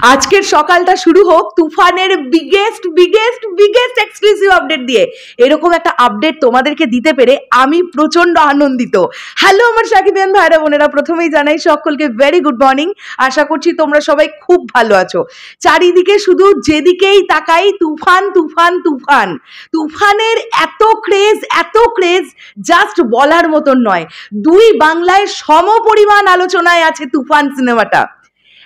আজকের সকালটা শুরু হোক তুফানের বিগেস্ট এক্সক্লুসিভ আপডেট দিয়ে। এরকম একটা আপডেট তোমাদেরকে দিতে পেরে আমি প্রচন্ড আনন্দিত। হ্যালো আমার সাকিবিয়ান ভাইরা বোনেরা, প্রথমেই জানাই সকলকে ভেরি গুড মর্নিং। আশা করছি তোমরা সবাই খুব ভালো আছো। চারিদিকে শুধু যেদিকেই তাকাই তুফান তুফান তুফান। তুফানের এত ক্রেজ জাস্ট বলার মতন নয়। দুই বাংলায় সমপরিমাণ আলোচনায় আছে তুফান সিনেমাটা।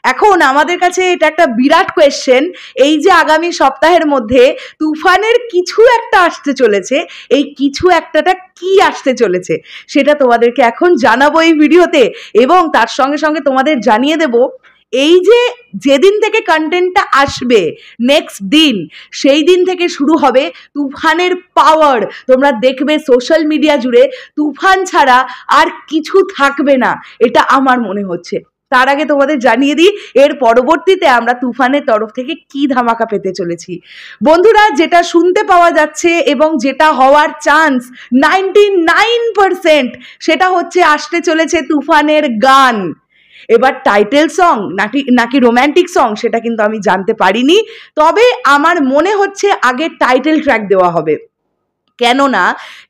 এখন আমাদের কাছে এটা একটা বিরাট কোয়েশ্চেন, এই যে আগামী সপ্তাহের মধ্যে তুফানের কিছু একটা আসতে চলেছে, এই কিছু একটাটা কি আসতে চলেছে সেটা তোমাদেরকে এখন জানাবো এই ভিডিওতে, এবং তার সঙ্গে সঙ্গে তোমাদের জানিয়ে দেব এই যে যেদিন থেকে কন্টেন্টটা আসবে নেক্সট দিন, সেই দিন থেকে শুরু হবে তুফানের পাওয়ার। তোমরা দেখবে সোশ্যাল মিডিয়া জুড়ে তুফান ছাড়া আর কিছু থাকবে না, এটা আমার মনে হচ্ছে। তার আগে তোমাদের জানিয়ে দিই এর পরবর্তীতে আমরা তুফানের তরফ থেকে কি ধামাকা পেতে চলেছি। বন্ধুরা, যেটা শুনতে পাওয়া যাচ্ছে এবং যেটা হওয়ার চান্স 99%, সেটা হচ্ছে আসতে চলেছে তুফানের গান। এবার টাইটেল সং নাকি রোম্যান্টিক সং সেটা কিন্তু আমি জানতে পারিনি, তবে আমার মনে হচ্ছে আগে টাইটেল ট্র্যাক দেওয়া হবে। কেননা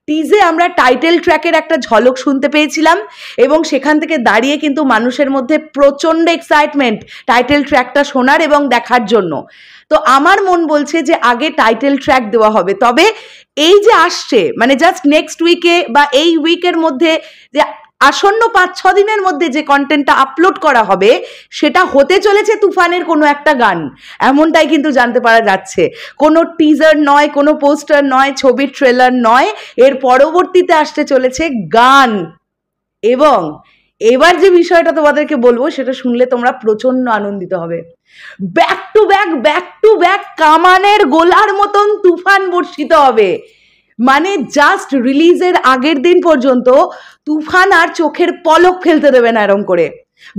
টিজে আমরা টাইটেল ট্র্যাকের একটা ঝলক শুনতে পেয়েছিলাম এবং সেখান থেকে দাঁড়িয়ে কিন্তু মানুষের মধ্যে প্রচণ্ড এক্সাইটমেন্ট টাইটেল ট্র্যাকটা শোনার এবং দেখার জন্য। তো আমার মন বলছে যে আগে টাইটেল ট্র্যাক দেওয়া হবে। তবে এই যে আসছে মানে জাস্ট নেক্সট উইকে বা এই উইকের মধ্যে যে আসন্ন 5-6 দিনের মধ্যে যে কন্টেন্টটা আপলোড করা হবে সেটা হতে চলেছে তুফানের কোনো একটা গান, এমনটাই কিন্তু জানতে পারা যাচ্ছে। কোনো টিজার নয়, কোনো পোস্টার নয়, ছবির ট্রেলার নয়, এর পরবর্তীতে আসতে চলেছে গান। এবং এবার যে বিষয়টা তোমাদেরকে বলবো সেটা শুনলে তোমরা প্রচন্ড আনন্দিত হবে। ব্যাক টু ব্যাক কামানের গোলার মতন তুফান বর্ষিত হবে। মানে জাস্ট রিলিজের আগের দিন পর্যন্ত তুফান আর চোখের পলক ফেলতে দেবে না এরম করে।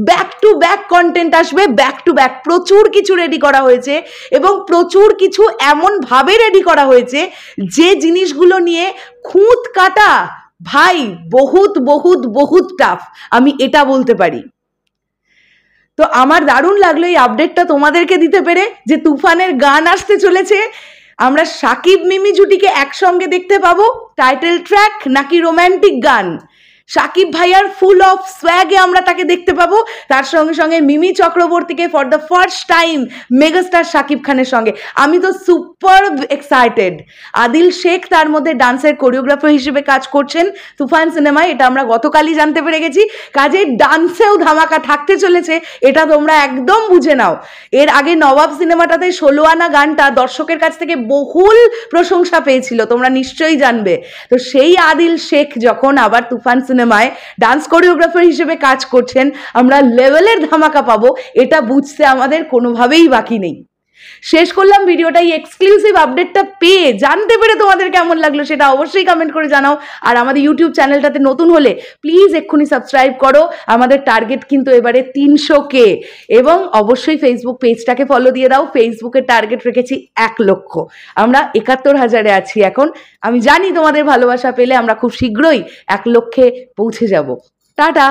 ব্যাক টু ব্যাক কন্টেন্ট আসবে, ব্যাক টু ব্যাক। প্রচুর কিছু রেডি করা হয়েছে এবং প্রচুর কিছু এমনভাবে রেডি করা হয়েছে যে জিনিসগুলো নিয়ে খুঁত কাটা ভাই বহুত টাফ, আমি এটা বলতে পারি। তো আমার দারুণ লাগলো এই আপডেটটা তোমাদেরকে দিতে পেরে যে তুফানের গান আসতে চলেছে। আমরা সাকিব মিমি জুটিকে একসঙ্গে দেখতে পাবো, টাইটেল ট্র্যাক নাকি রোম্যান্টিক গান। সাকিব ভাইয়ার ফুল অফ সোয়াগে আমরা তাকে দেখতে পাবো, তার সঙ্গে সঙ্গে মিমি চক্রবর্তীকে for the first time megastar Shakib খানের সঙ্গে। আমি তো সুপার এক্সাইটেড। আদিল শেখ তার মধ্যে ডান্সের কোরিওগ্রাফার হিসেবে কাজ করছেন তুফান সিনেমায়, এটা আমরা গতকালই জানতে পেরে গেছি। কাজে ডান্সেও ধামাকা থাকতে চলেছে, এটা তোমরা একদম বুঝে নাও। এর আগে নবাব সিনেমাটাতে 16 আনা গানটা দর্শকের কাছ থেকে বহুল প্রশংসা পেয়েছিল, তোমরা নিশ্চয়ই জানবে। তো সেই আদিল শেখ যখন আবার তুফান সিনেমায় ডান্স কোরিওগ্রাফার হিসেবে কাজ করছেন, আমরা লেভেলের ধামাকা পাবো, এটা বুঝতে আমাদের কোনোভাবেই বাকি নেই। শেষ করলাম ভিডিওটা এই এক্সক্লুসিভ আপডেটটা পেয়ে। জানতে পেরে তোমাদের কেমন লাগলো সেটা অবশ্যই কমেন্ট করে জানাও। আর আমাদের ইউটিউব চ্যানেলটাতে নতুন হলে প্লিজ এক্ষুনি সাবস্ক্রাইব করো। আমাদের টার্গেট কিন্তু এবারে 300K। এবং অবশ্যই ফেসবুক পেজটাকে ফলো দিয়ে দাও। ফেসবুকের টার্গেট রেখেছি 1 লক্ষ, আমরা 71,000-এ আছি এখন। আমি জানি তোমাদের ভালোবাসা পেলে আমরা খুব শীঘ্রই 1 লক্ষে পৌঁছে যাব। টাটা।